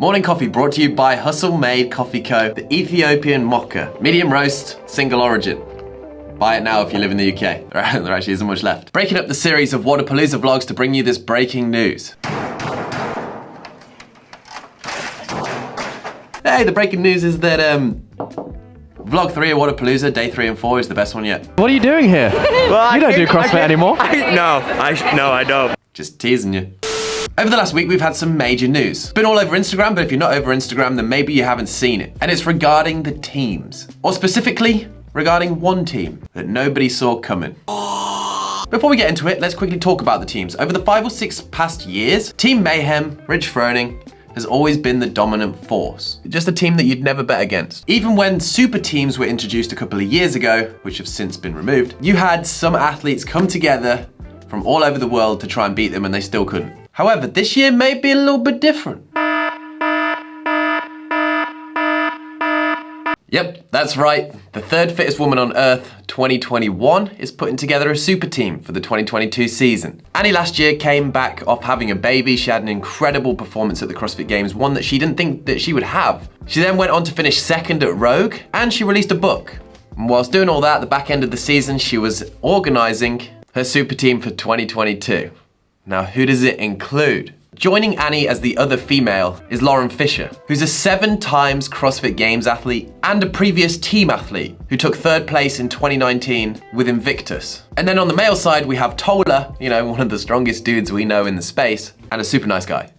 Morning coffee brought to you by Hustle Made Coffee Co. The Ethiopian Mocha. Medium roast, single origin. Buy it now if you live in the UK. There actually isn't much left. Breaking up the series of Waterpalooza vlogs to bring you this breaking news. Hey, the breaking news is that vlog 3 of Waterpalooza, day 3 and 4 is the best one yet. What are you doing here? Well, you don't do CrossFit anymore. No, I don't. Just teasing you. Over the last week, we've had some major news. It's been all over Instagram, but if you're not over Instagram, then maybe you haven't seen it. And it's regarding the teams. Or specifically, regarding one team that nobody saw coming. Before we get into it, let's quickly talk about the teams. Over the 5 or 6 past years, Team Mayhem, Rich Froning, has always been the dominant force. Just a team that you'd never bet against. Even when super teams were introduced a couple of years ago, which have since been removed, you had some athletes come together from all over the world to try and beat them and they still couldn't. However, this year may be a little bit different. Yep, that's right. The third fittest woman on earth, 2021, is putting together a super team for the 2022 season. Annie last year came back off having a baby. She had an incredible performance at the CrossFit Games, one that she didn't think that she would have. She then went on to finish second at Rogue, and she released a book. And whilst doing all that, at the back end of the season, she was organizing her super team for 2022. Now, who does it include? Joining Annie as the other female is Lauren Fisher, who's a 7 times CrossFit Games athlete and a previous team athlete who took 3rd place in 2019 with Invictus. And then on the male side, we have Tola, one of the strongest dudes we know in the space, and a super nice guy,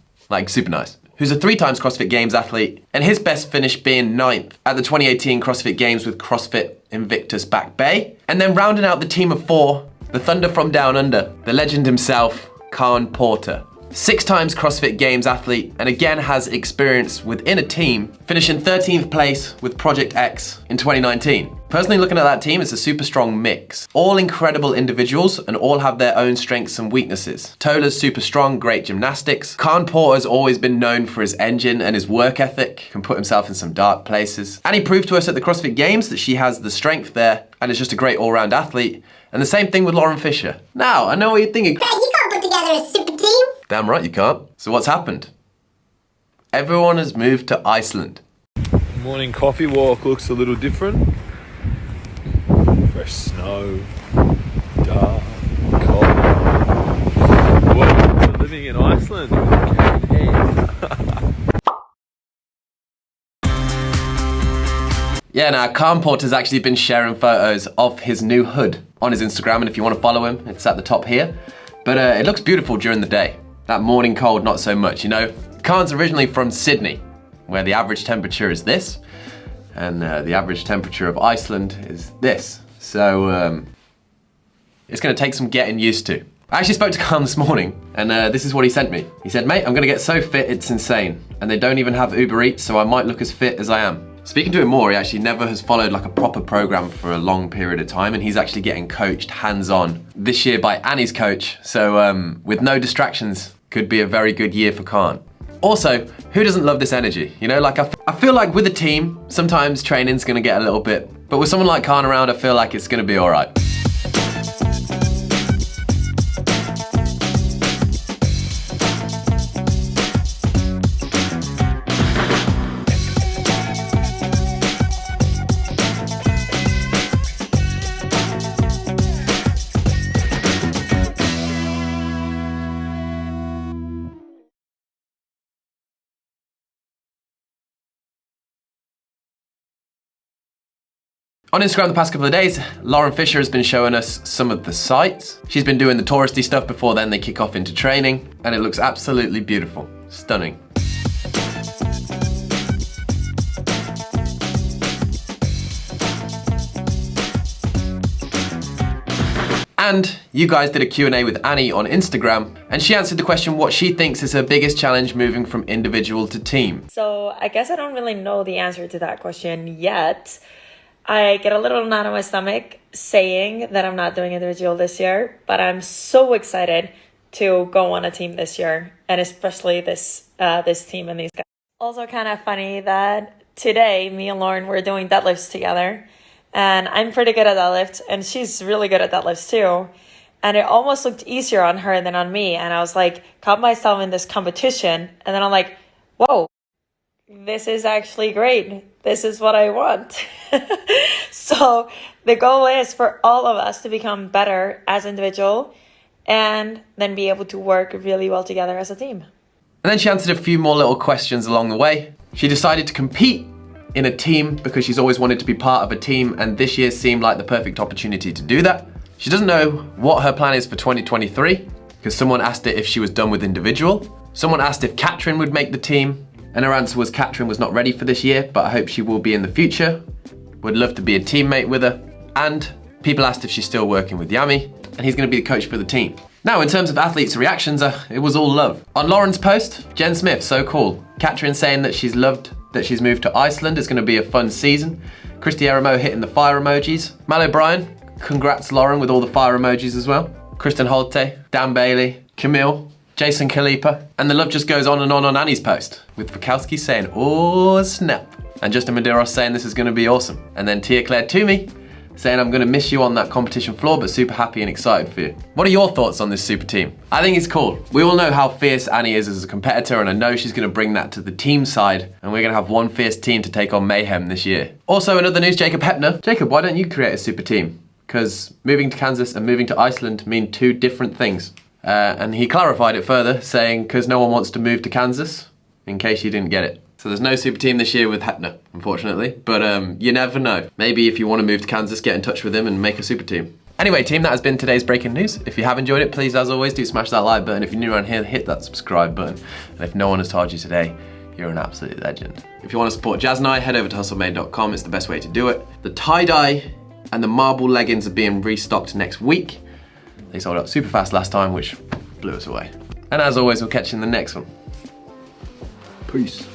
super nice, who's a 3 times CrossFit Games athlete, and his best finish being 9th at the 2018 CrossFit Games with CrossFit Invictus Back Bay. And then rounding out the team of 4, the Thunder from Down Under, the legend himself, Khan Porter. 6 times CrossFit Games athlete, and again has experience within a team, finishing 13th place with Project X in 2019. Personally looking at that team, it's a super strong mix. All incredible individuals and all have their own strengths and weaknesses. Tola's super strong, great gymnastics. Khan Porter's always been known for his engine and his work ethic, can put himself in some dark places. And he proved to us at the CrossFit Games that she has the strength there and is just a great all-round athlete. And the same thing with Lauren Fisher. Now, I know what you're thinking. You can't put together a super team. Damn right you can't. So what's happened? Everyone has moved to Iceland. Morning coffee walk looks a little different. Fresh snow, dark, cold. Welcome to living in Iceland with a cat head. Yeah, now Khan Porter's actually been sharing photos of his new hood on his Instagram, and if you want to follow him, it's at the top here. But it looks beautiful during the day. That morning cold, not so much, Khan's originally from Sydney, where the average temperature is this, and the average temperature of Iceland is this. So it's gonna take some getting used to. I actually spoke to Khan this morning, and this is what he sent me. He said, mate, I'm gonna get so fit, it's insane. And they don't even have Uber Eats, so I might look as fit as I am. Speaking to him more, he actually never has followed a proper program for a long period of time, and he's actually getting coached hands-on this year by Annie's coach. So with no distractions, could be a very good year for Khan. Also, who doesn't love this energy? I feel like with a team, sometimes training's gonna get a little bit, but with someone like Khan around, I feel like it's gonna be all right. On Instagram the past couple of days, Lauren Fisher has been showing us some of the sights. She's been doing the touristy stuff before then they kick off into training, and it looks absolutely beautiful. Stunning. And you guys did a Q&A with Annie on Instagram, and she answered the question what she thinks is her biggest challenge moving from individual to team. So I guess I don't really know the answer to that question yet. I get a little knot in my stomach saying that I'm not doing individual this year, but I'm so excited to go on a team this year, and especially this team and these guys. Also kind of funny that today me and Lauren were doing deadlifts together, and I'm pretty good at deadlifts, and she's really good at deadlifts too. And it almost looked easier on her than on me, and I was caught myself in this competition, and then I'm whoa, this is actually great. This is what I want. So the goal is for all of us to become better as individual and then be able to work really well together as a team. And then she answered a few more little questions along the way. She decided to compete in a team because she's always wanted to be part of a team, and this year seemed like the perfect opportunity to do that. She doesn't know what her plan is for 2023 because someone asked her if she was done with individual. Someone asked if Katrin would make the team, and her answer was Katrin was not ready for this year, but I hope she will be in the future. Would love to be a teammate with her. And people asked if she's still working with Yami, and he's going to be the coach for the team. Now, in terms of athletes' reactions, it was all love. On Lauren's post, Jen Smith, so cool. Katrin saying that she's loved that she's moved to Iceland. It's going to be a fun season. Christy Eremo hitting the fire emojis. Mal O'Brien, congrats Lauren with all the fire emojis as well. Kristen Holte, Dan Bailey, Camille, Jason Kalipa. And the love just goes on Annie's post, with Bukowski saying, oh snap. And Justin Medeiros saying this is going to be awesome. And then Tia Claire Toomey saying I'm going to miss you on that competition floor, but super happy and excited for you. What are your thoughts on this super team? I think it's cool. We all know how fierce Annie is as a competitor, and I know she's going to bring that to the team side, and we're going to have one fierce team to take on Mayhem this year. Also, in other news, Jacob Hepner. Jacob, why don't you create a super team? Because moving to Kansas and moving to Iceland mean two different things. And he clarified it further, saying because no one wants to move to Kansas, in case you didn't get it. So there's no super team this year with Hepner, unfortunately. But you never know. Maybe if you want to move to Kansas, get in touch with him and make a super team. Anyway, team, that has been today's breaking news. If you have enjoyed it, please, as always, do smash that like button. If you're new around here, hit that subscribe button. And if no one has told you today, you're an absolute legend. If you want to support Jazz and I, head over to hustlemade.com. It's the best way to do it. The tie-dye and the marble leggings are being restocked next week. They sold out super fast last time, which blew us away. And as always, we'll catch you in the next one. Peace.